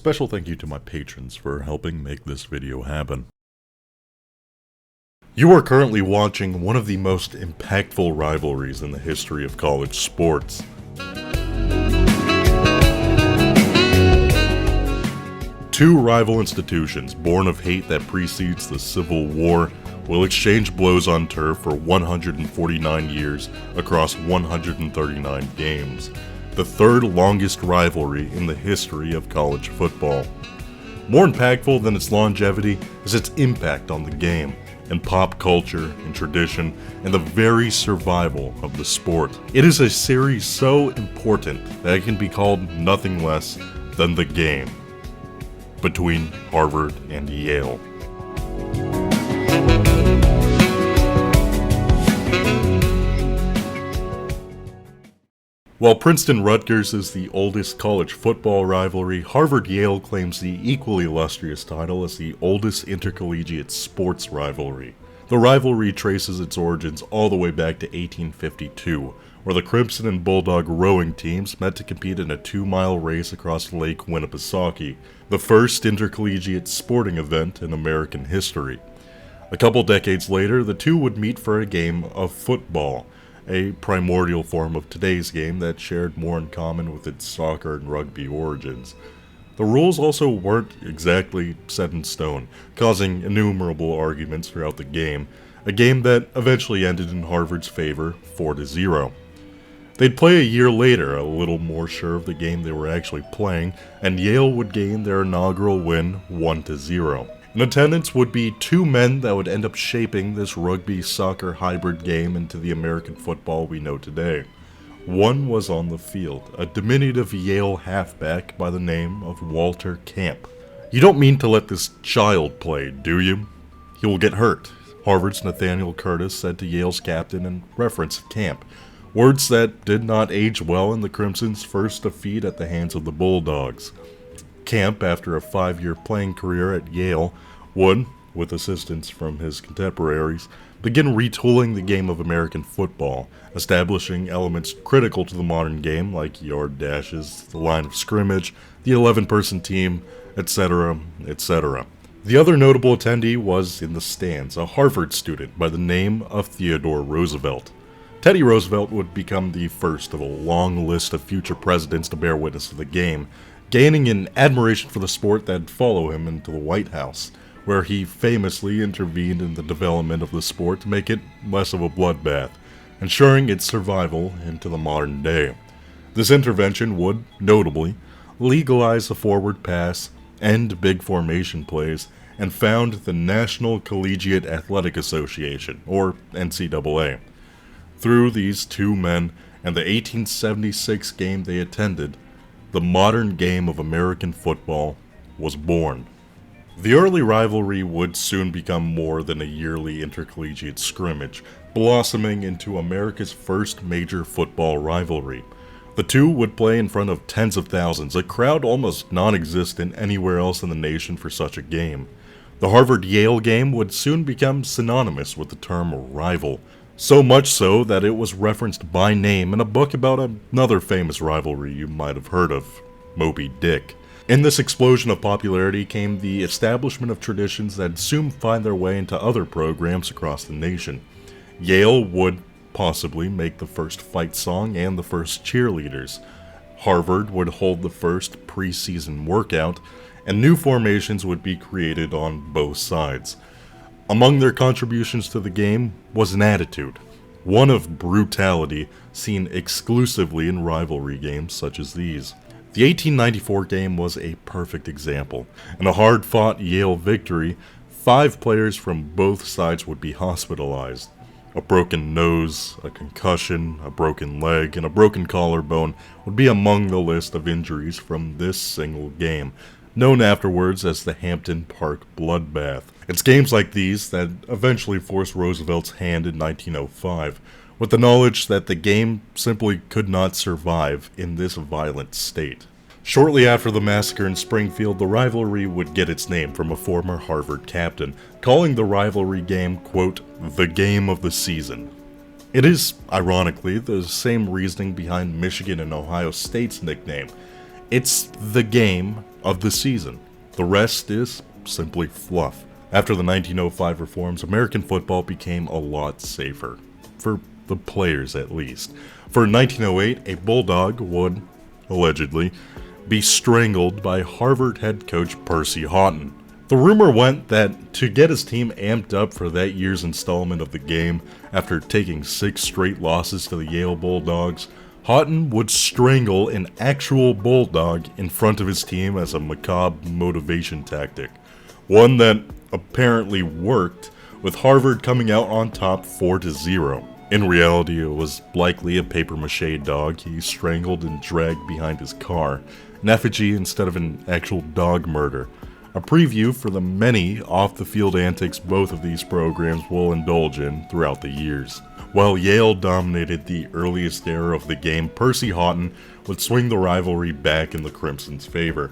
Special thank you to my patrons for helping make this video happen. You are currently watching one of the most impactful rivalries in the history of college sports. Two rival institutions, born of hate that precedes the Civil War, will exchange blows on turf for 149 years across 139 games, the third longest rivalry in the history of college football. More impactful than its longevity is its impact on the game, and pop culture, and tradition, and the very survival of the sport. It is a series so important that it can be called nothing less than the game between Harvard and Yale. While Princeton-Rutgers is the oldest college football rivalry, Harvard-Yale claims the equally illustrious title as the oldest intercollegiate sports rivalry. The rivalry traces its origins all the way back to 1852, where the Crimson and Bulldog rowing teams met to compete in a 2-mile race across Lake Winnipesaukee, the first intercollegiate sporting event in American history. A couple decades later, the two would meet for a game of football, a primordial form of today's game that shared more in common with its soccer and rugby origins. The rules also weren't exactly set in stone, causing innumerable arguments throughout the game, a game that eventually ended in Harvard's favor 4-0. They'd play a year later, a little more sure of the game they were actually playing, and Yale would gain their inaugural win 1-0. In attendance would be two men that would end up shaping this rugby-soccer hybrid game into the American football we know today. One was on the field, a diminutive Yale halfback by the name of Walter Camp. You don't mean to let this child play, do you? He will get hurt, Harvard's Nathaniel Curtis said to Yale's captain in reference to Camp, words that did not age well in the Crimson's first defeat at the hands of the Bulldogs. Camp, after a 5-year playing career at Yale, would, with assistance from his contemporaries, begin retooling the game of American football, establishing elements critical to the modern game like yard dashes, the line of scrimmage, the 11-person team, etc., etc. The other notable attendee was in the stands, a Harvard student by the name of Theodore Roosevelt. Teddy Roosevelt would become the first of a long list of future presidents to bear witness to the game, gaining an admiration for the sport that'd follow him into the White House, where he famously intervened in the development of the sport to make it less of a bloodbath, ensuring its survival into the modern day. This intervention would, notably, legalize the forward pass, end big formation plays, and found the National Collegiate Athletic Association, or NCAA. Through these two men and the 1876 game they attended, the modern game of American football was born. The early rivalry would soon become more than a yearly intercollegiate scrimmage, blossoming into America's first major football rivalry. The two would play in front of tens of thousands, a crowd almost non-existent anywhere else in the nation for such a game. The Harvard-Yale game would soon become synonymous with the term rival, so much so that it was referenced by name in a book about another famous rivalry you might have heard of, Moby Dick. In this explosion of popularity came the establishment of traditions that soon find their way into other programs across the nation. Yale would possibly make the first fight song and the first cheerleaders. Harvard would hold the first preseason workout, and new formations would be created on both sides. Among their contributions to the game was an attitude, one of brutality seen exclusively in rivalry games such as these. The 1894 game was a perfect example. In a hard-fought Yale victory, 5 players from both sides would be hospitalized. A broken nose, a concussion, a broken leg, and a broken collarbone would be among the list of injuries from this single game, known afterwards as the Hampton Park Bloodbath. It's games like these that eventually forced Roosevelt's hand in 1905, with the knowledge that the game simply could not survive in this violent state. Shortly after the massacre in Springfield, the rivalry would get its name from a former Harvard captain, calling the rivalry game, quote, the game of the season. It is, ironically, the same reasoning behind Michigan and Ohio State's nickname. It's the game of the season. The rest is simply fluff. After the 1905 reforms, American football became a lot safer. For the players, at least. For 1908, a Bulldog would, allegedly, be strangled by Harvard head coach Percy Haughton. The rumor went that to get his team amped up for that year's installment of the game, after taking 6 straight losses to the Yale Bulldogs, Haughton would strangle an actual Bulldog in front of his team as a macabre motivation tactic. One that apparently worked, with Harvard coming out on top 4-0. In reality, it was likely a papier-mâché dog he strangled and dragged behind his car, an effigy instead of an actual dog murder. A preview for the many off-the-field antics both of these programs will indulge in throughout the years. While Yale dominated the earliest era of the game, Percy Haughton would swing the rivalry back in the Crimson's favor,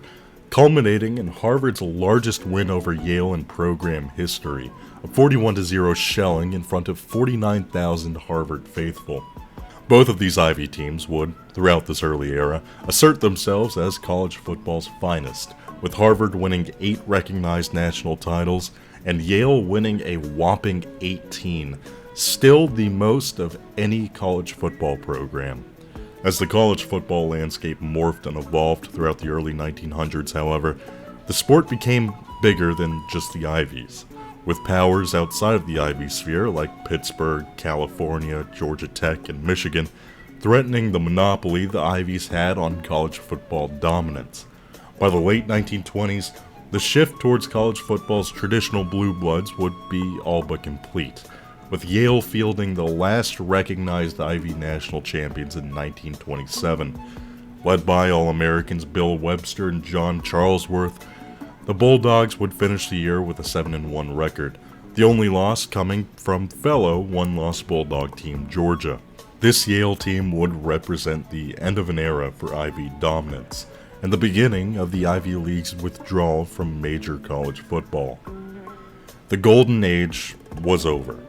culminating in Harvard's largest win over Yale in program history, a 41-0 shelling in front of 49,000 Harvard faithful. Both of these Ivy teams would, throughout this early era, assert themselves as college football's finest, with Harvard winning 8 recognized national titles and Yale winning a whopping 18, still the most of any college football program. As the college football landscape morphed and evolved throughout the early 1900s, however, the sport became bigger than just the Ivies, with powers outside of the Ivy sphere like Pittsburgh, California, Georgia Tech, and Michigan threatening the monopoly the Ivies had on college football dominance. By the late 1920s, the shift towards college football's traditional blue bloods would be all but complete, with Yale fielding the last recognized Ivy national champions in 1927. Led by All-Americans Bill Webster and John Charlesworth, the Bulldogs would finish the year with a 7-1 record, the only loss coming from fellow one-loss Bulldog team Georgia. This Yale team would represent the end of an era for Ivy dominance, and the beginning of the Ivy League's withdrawal from major college football. The golden age was over.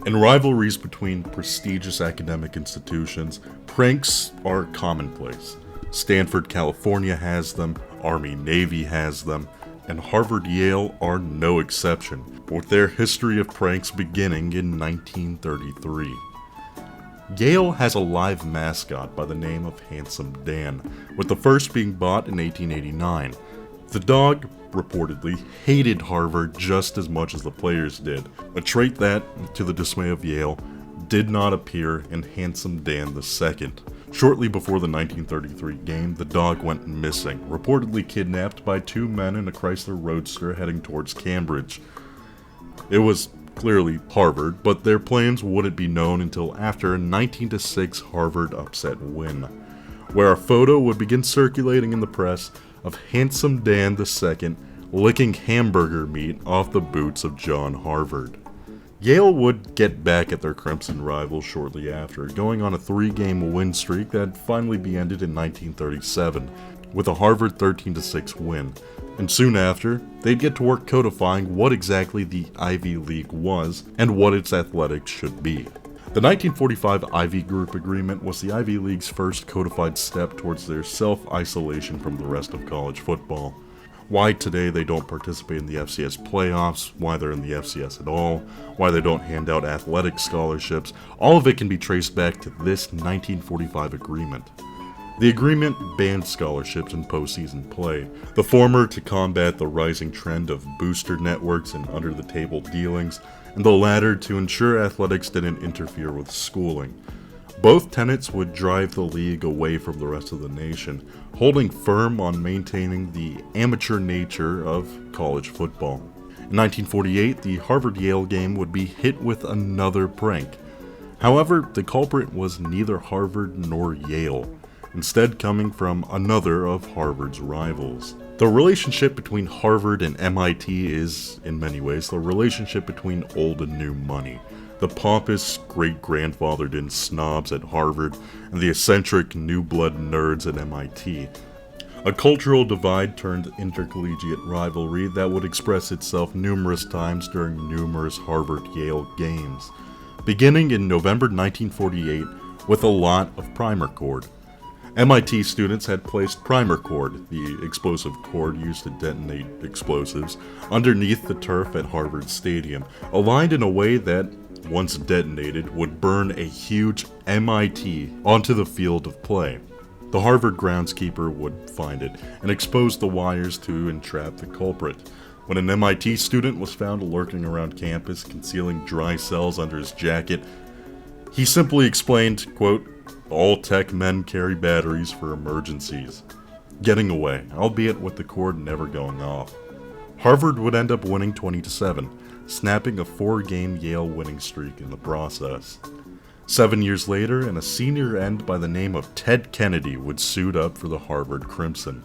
In rivalries between prestigious academic institutions, pranks are commonplace. Stanford, California has them, Army-Navy has them, and Harvard-Yale are no exception, with their history of pranks beginning in 1933. Yale has a live mascot by the name of Handsome Dan, with the first being bought in 1889. The dog, reportedly, hated Harvard just as much as the players did, a trait that, to the dismay of Yale, did not appear in Handsome Dan II. Shortly before the 1933 game, the dog went missing, reportedly kidnapped by 2 men in a Chrysler Roadster heading towards Cambridge. It was clearly Harvard, but their plans wouldn't be known until after a 19-6 Harvard upset win, where a photo would begin circulating in the press of Handsome Dan II licking hamburger meat off the boots of John Harvard. Yale would get back at their Crimson rivals shortly after, going on a 3-game win streak that finally be ended in 1937, with a Harvard 13-6 win, and soon after, they'd get to work codifying what exactly the Ivy League was and what its athletics should be. The 1945 Ivy Group Agreement was the Ivy League's first codified step towards their self-isolation from the rest of college football. Why today they don't participate in the FCS playoffs, why they're in the FCS at all, why they don't hand out athletic scholarships, all of it can be traced back to this 1945 agreement. The agreement banned scholarships in postseason play, the former to combat the rising trend of booster networks and under-the-table dealings, and the latter to ensure athletics didn't interfere with schooling. Both tenets would drive the league away from the rest of the nation, holding firm on maintaining the amateur nature of college football. In 1948, the Harvard-Yale game would be hit with another prank. However, the culprit was neither Harvard nor Yale, instead coming from another of Harvard's rivals. The relationship between Harvard and MIT is, in many ways, the relationship between old and new money. The pompous great-grandfathered in snobs at Harvard and the eccentric new blood nerds at MIT. A cultural divide turned intercollegiate rivalry that would express itself numerous times during numerous Harvard-Yale games, beginning in November 1948 with a lot of primer cord. MIT students had placed primer cord, the explosive cord used to detonate explosives, underneath the turf at Harvard Stadium, aligned in a way that, once detonated, would burn a huge MIT onto the field of play. The Harvard groundskeeper would find it and expose the wires to entrap the culprit. When an MIT student was found lurking around campus, concealing dry cells under his jacket, he simply explained, quote, "All tech men carry batteries for emergencies," getting away, albeit with the cord never going off. Harvard would end up winning 20-7, snapping a 4-game Yale winning streak in the process. 7 years later, and a senior end by the name of Ted Kennedy would suit up for the Harvard Crimson.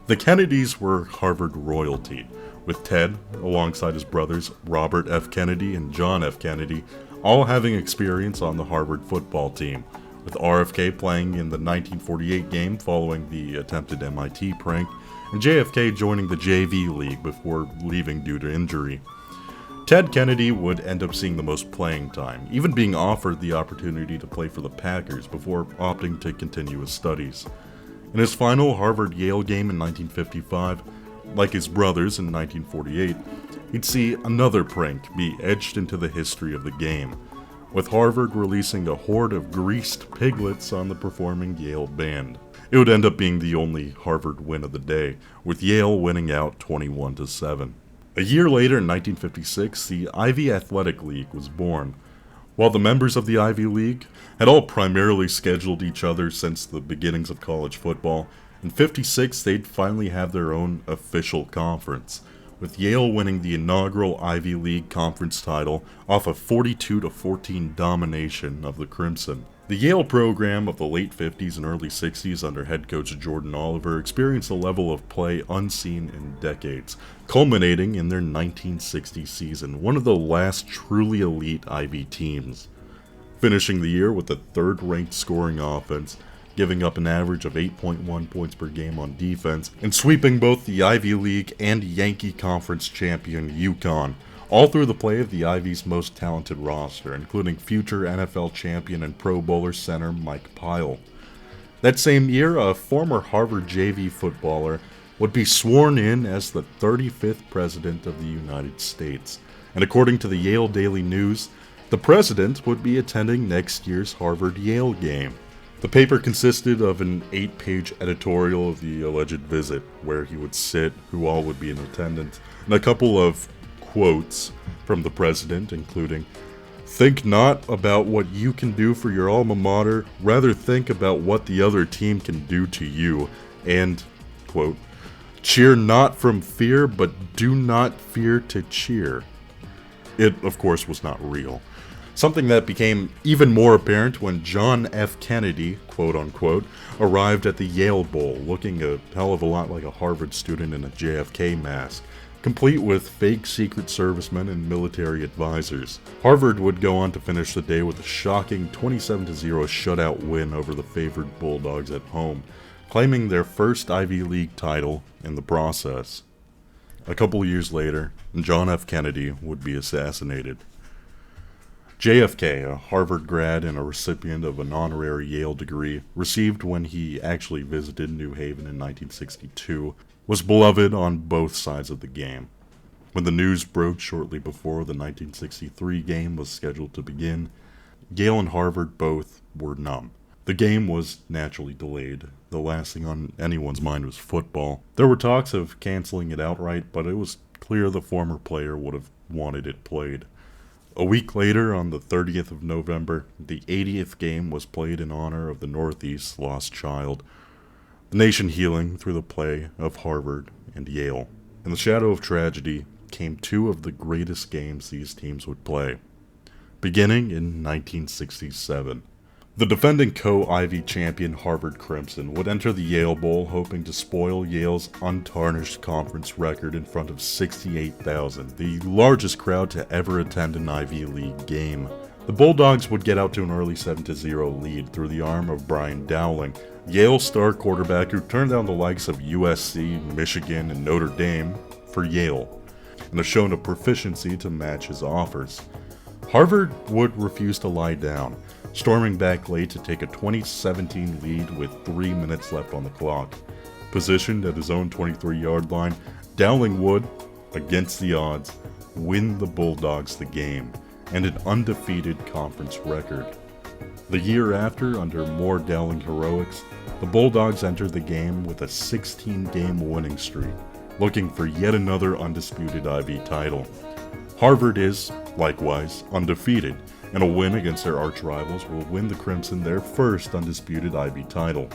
The Kennedys were Harvard royalty, with Ted, alongside his brothers Robert F. Kennedy and John F. Kennedy, all having experience on the Harvard football team, with RFK playing in the 1948 game following the attempted MIT prank, and JFK joining the JV League before leaving due to injury. Ted Kennedy would end up seeing the most playing time, even being offered the opportunity to play for the Packers before opting to continue his studies. In his final Harvard-Yale game in 1955, like his brothers in 1948, he'd see another prank be etched into the history of the game, with Harvard releasing a horde of greased piglets on the performing Yale band. It would end up being the only Harvard win of the day, with Yale winning out 21-7. A year later, in 1956, the Ivy Athletic League was born. While the members of the Ivy League had all primarily scheduled each other since the beginnings of college football, in '56 they'd finally have their own official conference, with Yale winning the inaugural Ivy League conference title off a 42-14 domination of the Crimson. The Yale program of the late 50s and early 60s under head coach Jordan Oliver experienced a level of play unseen in decades, culminating in their 1960 season, one of the last truly elite Ivy teams. Finishing the year with the third-ranked scoring offense, giving up an average of 8.1 points per game on defense, and sweeping both the Ivy League and Yankee Conference champion UConn, all through the play of the Ivy's most talented roster, including future NFL champion and Pro Bowler center Mike Pyle. That same year, a former Harvard JV footballer would be sworn in as the 35th President of the United States, and according to the Yale Daily News, the President would be attending next year's Harvard-Yale game. The paper consisted of an 8-page editorial of the alleged visit, where he would sit, who all would be in attendance, and a couple of quotes from the president, including, "Think not about what you can do for your alma mater, rather think about what the other team can do to you," and, quote, "Cheer not from fear, but do not fear to cheer." It, of course, was not real. Something that became even more apparent when John F. Kennedy, quote-unquote, arrived at the Yale Bowl, looking a hell of a lot like a Harvard student in a JFK mask, complete with fake Secret Servicemen and military advisors. Harvard would go on to finish the day with a shocking 27-0 shutout win over the favored Bulldogs at home, claiming their first Ivy League title in the process. A couple years later, John F. Kennedy would be assassinated. JFK, a Harvard grad and a recipient of an honorary Yale degree, received when he actually visited New Haven in 1962, was beloved on both sides of the game. When the news broke shortly before the 1963 game was scheduled to begin, Yale and Harvard both were numb. The game was naturally delayed. The last thing on anyone's mind was football. There were talks of canceling it outright, but it was clear the former player would have wanted it played. A week later, on the 30th of November, the 80th game was played in honor of the Northeast's lost child, the nation healing through the play of Harvard and Yale. In the shadow of tragedy came two of the greatest games these teams would play, beginning in 1967. The defending co-Ivy champion Harvard Crimson would enter the Yale Bowl hoping to spoil Yale's untarnished conference record in front of 68,000, the largest crowd to ever attend an Ivy League game. The Bulldogs would get out to an early 7-0 lead through the arm of Brian Dowling, Yale star quarterback who turned down the likes of USC, Michigan, and Notre Dame for Yale, and has shown a proficiency to match his offers. Harvard would refuse to lie down, storming back late to take a 20-17 lead with 3 minutes left on the clock. Positioned at his own 23-yard line, Dowling would, against the odds, win the Bulldogs the game and an undefeated conference record. The year after, under more Dowling heroics, the Bulldogs entered the game with a 16-game winning streak, looking for yet another undisputed Ivy title. Harvard is, likewise, undefeated, and a win against their arch-rivals will win the Crimson their first undisputed Ivy title.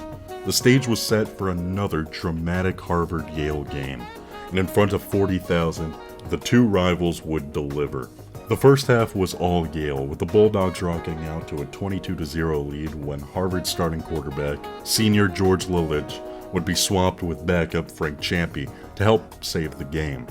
The stage was set for another dramatic Harvard-Yale game, and in front of 40,000, the two rivals would deliver. The first half was all Yale, with the Bulldogs rocking out to a 22-0 lead when Harvard starting quarterback, senior George Lillich, would be swapped with backup Frank Champy to help save the game.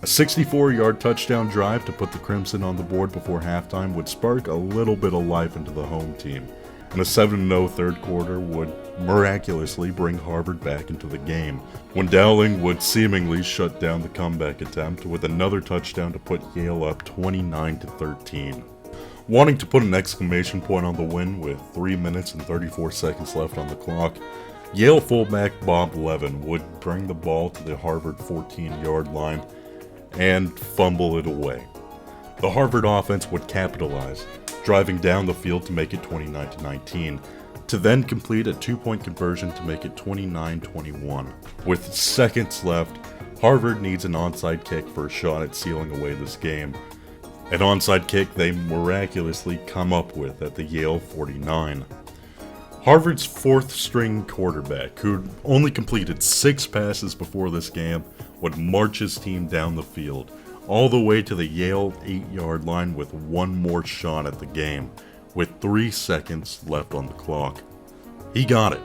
A 64-yard touchdown drive to put the Crimson on the board before halftime would spark a little bit of life into the home team, and a 7-0 third quarter would miraculously bring Harvard back into the game, when Dowling would seemingly shut down the comeback attempt with another touchdown to put Yale up 29-13. Wanting to put an exclamation point on the win with 3 minutes and 34 seconds left on the clock, Yale fullback Bob Levin would bring the ball to the Harvard 14-yard line and fumble it away. The Harvard offense would capitalize, driving down the field to make it 29-19, to then complete a 2-point conversion to make it 29-21. With seconds left, Harvard needs an onside kick for a shot at sealing away this game. An onside kick they miraculously come up with at the Yale 49. Harvard's fourth-string quarterback, who'd only completed 6 passes before this game, would march his team down the field, all the way to the Yale 8-yard line with one more shot at the game, with 3 seconds left on the clock. He got it,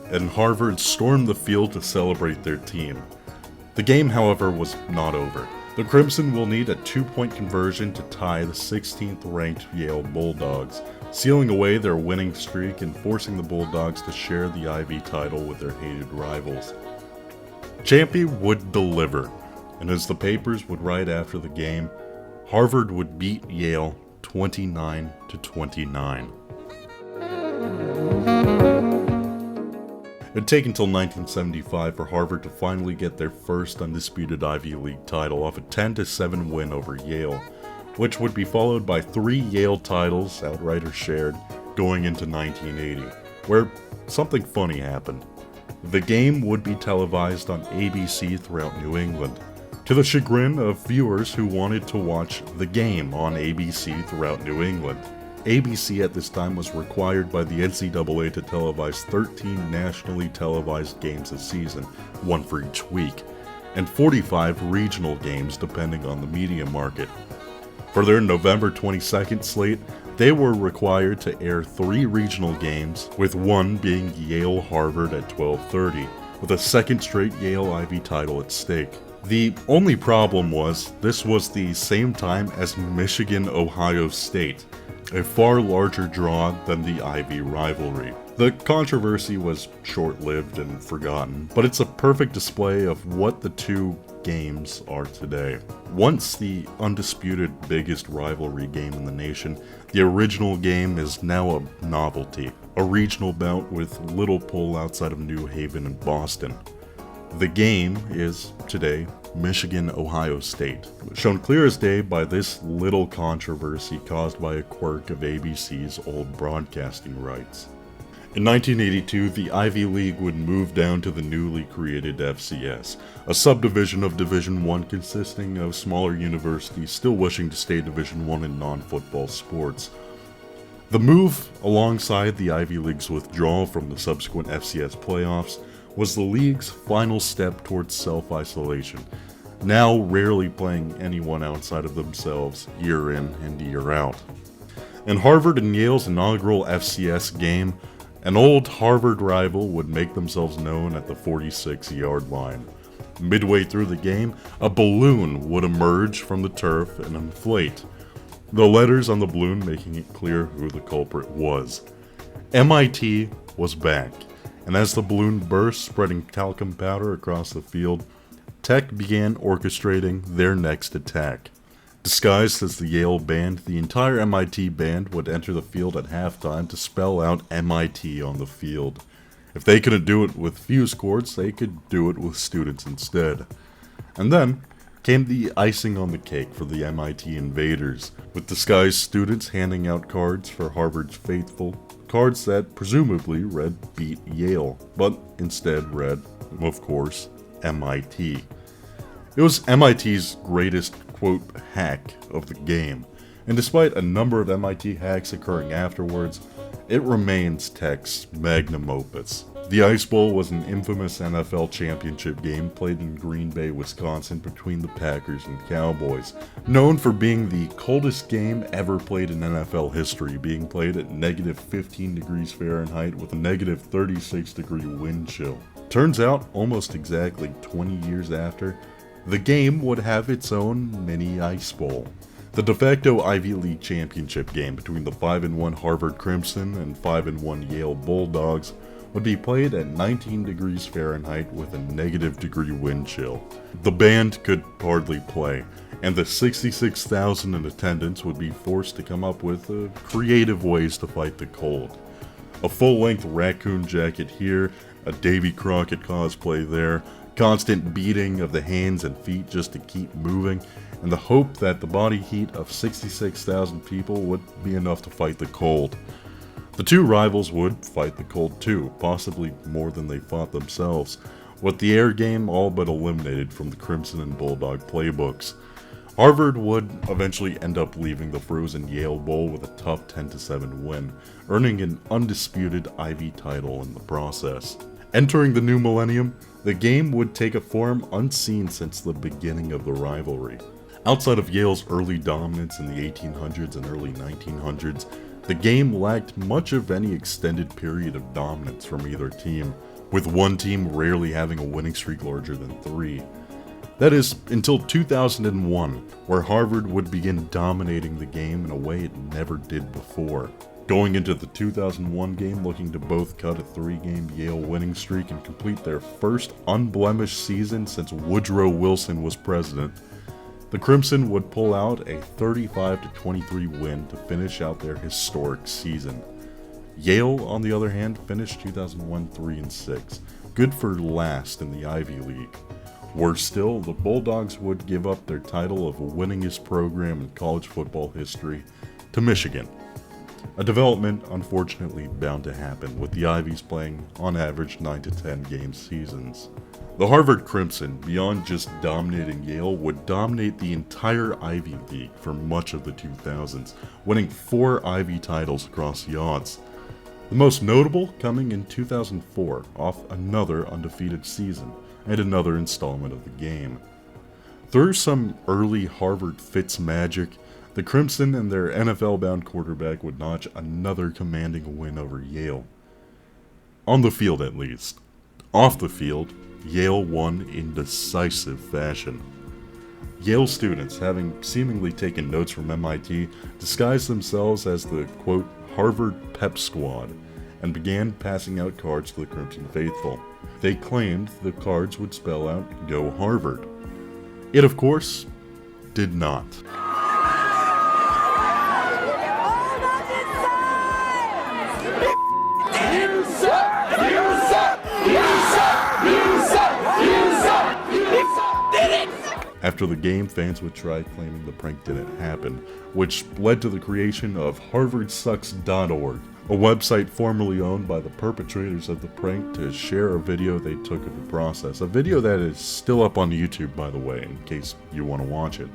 and Harvard stormed the field to celebrate their team. The game, however, was not over. The Crimson will need a 2-point conversion to tie the 16th-ranked Yale Bulldogs, sealing away their winning streak and forcing the Bulldogs to share the Ivy title with their hated rivals. Champy would deliver, and as the papers would write after the game, Harvard would beat Yale 29-29. It would take until 1975 for Harvard to finally get their first undisputed Ivy League title off a 10-7 win over Yale, which would be followed by 3 Yale titles, outright or shared, going into 1980, where something funny happened. The game would be televised on ABC throughout New England, to the chagrin of viewers who wanted to watch the game on ABC throughout New England. ABC at this time was required by the NCAA to televise 13 nationally televised games a season, one for each week, and 45 regional games depending on the media market. For their November 22nd slate, they were required to air 3 regional games, with one being Yale-Harvard at 12:30, with a second straight Yale Ivy title at stake. The only problem was, this was the same time as Michigan-Ohio State, a far larger draw than the Ivy rivalry. The controversy was short-lived and forgotten, but it's a perfect display of what the two games are today. Once the undisputed biggest rivalry game in the nation, the original game is now a novelty, a regional bout with little pull outside of New Haven and Boston. The game is, today, Michigan-Ohio State, shown clear as day by this little controversy caused by a quirk of ABC's old broadcasting rights. In 1982, the Ivy League would move down to the newly created FCS, a subdivision of Division I consisting of smaller universities still wishing to stay Division I in non-football sports. The move, alongside the Ivy League's withdrawal from the subsequent FCS playoffs, was the league's final step towards self-isolation, now rarely playing anyone outside of themselves year in and year out. In Harvard and Yale's inaugural FCS game, an old Harvard rival would make themselves known at the 46-yard line. Midway through the game, a balloon would emerge from the turf and inflate, the letters on the balloon making it clear who the culprit was. MIT was back, And as the balloon burst, spreading talcum powder across the field, Tech began orchestrating their next attack. Disguised as the Yale band, the entire MIT band would enter the field at halftime to spell out MIT on the field. If they couldn't do it with fuse cords, they could do it with students instead. And then came the icing on the cake for the MIT invaders, with disguised students handing out cards for Harvard's faithful, cards that presumably read Beat Yale, but instead read, of course, MIT. It was MIT's greatest, quote, hack of the game, and despite a number of MIT hacks occurring afterwards, it remains Tech's magnum opus. The Ice Bowl was an infamous NFL championship game played in Green Bay, Wisconsin between the Packers and Cowboys, known for being the coldest game ever played in NFL history, being played at negative 15 degrees Fahrenheit with a negative 36 degree wind chill. Turns out, almost exactly 20 years after, the game would have its own mini Ice Bowl. The de facto Ivy League championship game between the 5-1 Harvard Crimson and 5-1 Yale Bulldogs would be played at 19 degrees Fahrenheit with a negative degree wind chill. The band could hardly play, and the 66,000 in attendance would be forced to come up with creative ways to fight the cold. A full-length raccoon jacket here, a Davy Crockett cosplay there, constant beating of the hands and feet just to keep moving, and the hope that the body heat of 66,000 people would be enough to fight the cold. The two rivals would fight the cold too, possibly more than they fought themselves, with the air game all but eliminated from the Crimson and Bulldog playbooks. Harvard would eventually end up leaving the frozen Yale Bowl with a tough 10-7 win, earning an undisputed Ivy title in the process. Entering the new millennium, the game would take a form unseen since the beginning of the rivalry. Outside of Yale's early dominance in the 1800s and early 1900s, the game lacked much of any extended period of dominance from either team, with one team rarely having a winning streak larger than 3. That is, until 2001, where Harvard would begin dominating the game in a way it never did before. Going into the 2001 game looking to both cut a 3-game Yale winning streak and complete their first unblemished season since Woodrow Wilson was president, the Crimson would pull out a 35-23 win to finish out their historic season. Yale, on the other hand, finished 2001 3-6, good for last in the Ivy League. Worse still, the Bulldogs would give up their title of winningest program in college football history to Michigan. A development unfortunately bound to happen, with the Ivies playing on average 9-10 game seasons. The Harvard Crimson, beyond just dominating Yale, would dominate the entire Ivy League for much of the 2000s, winning 4 Ivy titles across the odds. The most notable coming in 2004, off another undefeated season, and another installment of the game. Through some early Harvard Fitzmagic, the Crimson and their NFL-bound quarterback would notch another commanding win over Yale. On the field, at least. Off the field, Yale won in decisive fashion. Yale students, having seemingly taken notes from MIT, disguised themselves as the, quote, Harvard Pep Squad, and began passing out cards to the Crimson faithful. They claimed the cards would spell out, Go Harvard. It, of course, did not. After the game, fans would try claiming the prank didn't happen, which led to the creation of HarvardSucks.org, a website formerly owned by the perpetrators of the prank to share a video they took of the process. A video that is still up on YouTube, by the way, in case you want to watch it.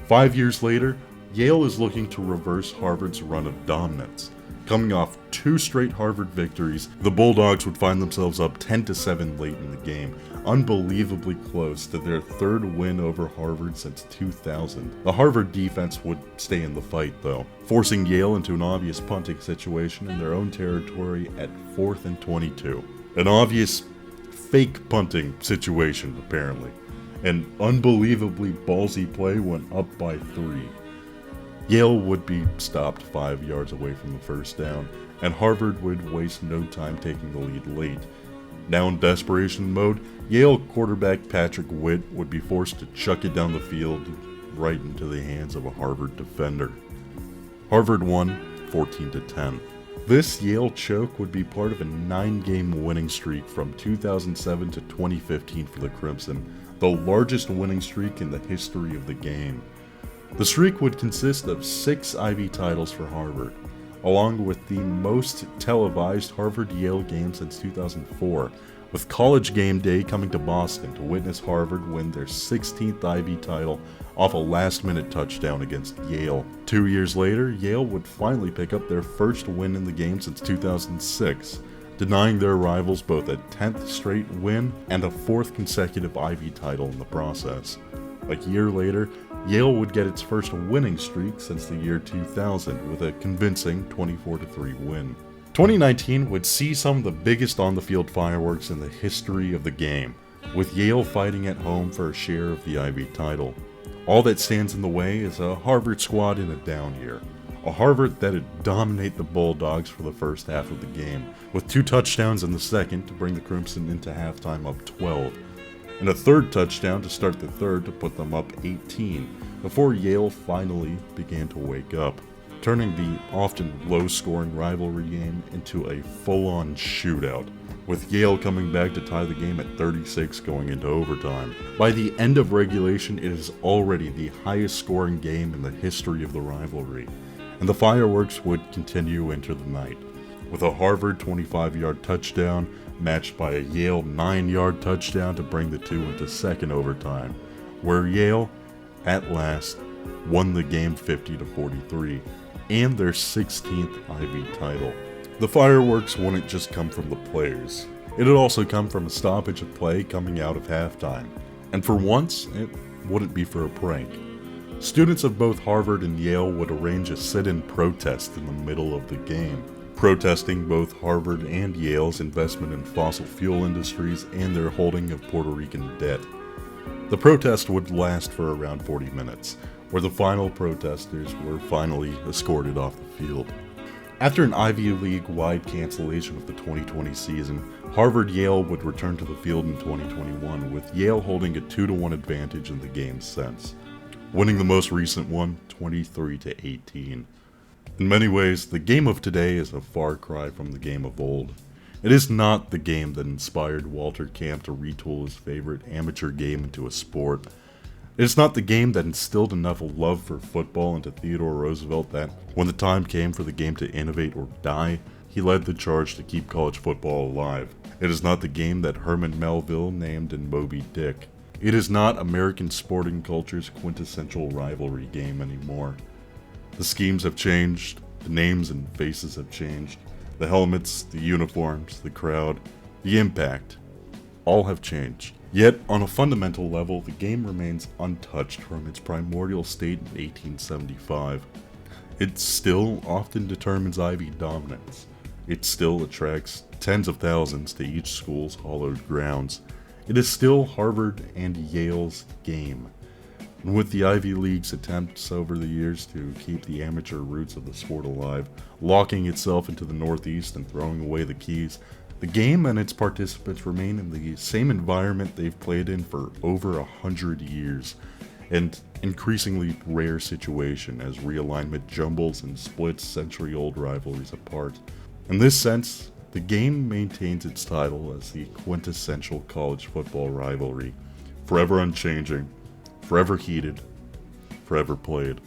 5 years later, Yale is looking to reverse Harvard's run of dominance. Coming off 2 straight Harvard victories, the Bulldogs would find themselves up 10-7 late in the game, unbelievably close to their 3rd win over Harvard since 2000. The Harvard defense would stay in the fight, though, forcing Yale into an obvious punting situation in their own territory at 4th and 22. An obvious fake punting situation, apparently. An unbelievably ballsy play went up by 3. Yale would be stopped 5 yards away from the first down, and Harvard would waste no time taking the lead late. Now in desperation mode, Yale quarterback Patrick Witt would be forced to chuck it down the field right into the hands of a Harvard defender. Harvard won 14-10. This Yale choke would be part of a 9-game winning streak from 2007 to 2015 for the Crimson, the largest winning streak in the history of the game. The streak would consist of 6 Ivy titles for Harvard, along with the most televised Harvard-Yale game since 2004, with College Game Day coming to Boston to witness Harvard win their 16th Ivy title off a last-minute touchdown against Yale. 2 years later, Yale would finally pick up their first win in the game since 2006, denying their rivals both a 10th straight win and a 4th consecutive Ivy title in the process. A year later, Yale would get its first winning streak since the year 2000 with a convincing 24-3 win. 2019 would see some of the biggest on-the-field fireworks in the history of the game, with Yale fighting at home for a share of the Ivy title. All that stands in the way is a Harvard squad in a down year. A Harvard that would dominate the Bulldogs for the first half of the game, with 2 touchdowns in the second to bring the Crimson into halftime up 12, and a 3rd touchdown to start the third to put them up 18, before Yale finally began to wake up, turning the often low-scoring rivalry game into a full-on shootout, with Yale coming back to tie the game at 36 going into overtime. By the end of regulation, it is already the highest-scoring game in the history of the rivalry, and the fireworks would continue into the night, with a Harvard 25-yard touchdown matched by a Yale 9-yard touchdown to bring the two into second overtime, where Yale, at last, won the game 50-43, and their 16th Ivy title. The fireworks wouldn't just come from the players. It had also come from a stoppage of play coming out of halftime. And for once, it wouldn't be for a prank. Students of both Harvard and Yale would arrange a sit-in protest in the middle of the game, protesting both Harvard and Yale's investment in fossil fuel industries and their holding of Puerto Rican debt. The protest would last for around 40 minutes, where the final protesters were finally escorted off the field. After an Ivy League-wide cancellation of the 2020 season, Harvard-Yale would return to the field in 2021, with Yale holding a 2-1 advantage in the game since, winning the most recent one 23-18. In many ways, the game of today is a far cry from the game of old. It is not the game that inspired Walter Camp to retool his favorite amateur game into a sport. It is not the game that instilled enough love for football into Theodore Roosevelt that, when the time came for the game to innovate or die, he led the charge to keep college football alive. It is not the game that Herman Melville named in Moby Dick. It is not American sporting culture's quintessential rivalry game anymore. The schemes have changed, the names and faces have changed, the helmets, the uniforms, the crowd, the impact, all have changed. Yet, on a fundamental level, the game remains untouched from its primordial state in 1875. It still often determines Ivy dominance. It still attracts tens of thousands to each school's hallowed grounds. It is still Harvard and Yale's game. And with the Ivy League's attempts over the years to keep the amateur roots of the sport alive, locking itself into the Northeast and throwing away the keys, the game and its participants remain in the same environment they've played in for over 100 years, an increasingly rare situation as realignment jumbles and splits century-old rivalries apart. In this sense, the game maintains its title as the quintessential college football rivalry, forever unchanging, forever heated, forever played.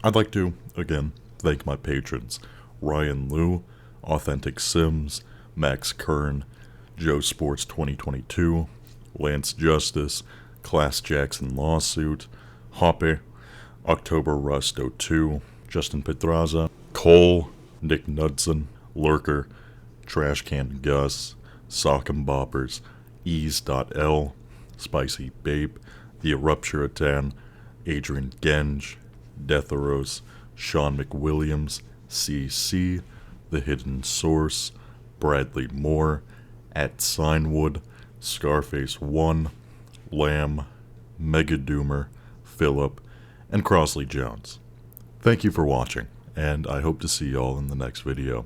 I'd like to, again, thank my patrons, Ryan Liu, Authentic Sims, Max Kern, Joe Sports 2022, Lance Justice, Class Jackson Lawsuit, Hoppe, October Rust 02, Justin Petraza, Cole, Nick Knudsen, Lurker, Trash Can Gus, Sock'em Boppers, Ease.L, Spicy Babe, The Erupturatan, Adrian Genge, Deatheros, Sean McWilliams, CC, The Hidden Source, Bradley Moore, at Signwood, Scarface1, Lamb, Megadoomer, Phillip, and Crossley Jones. Thank you for watching, and I hope to see y'all in the next video.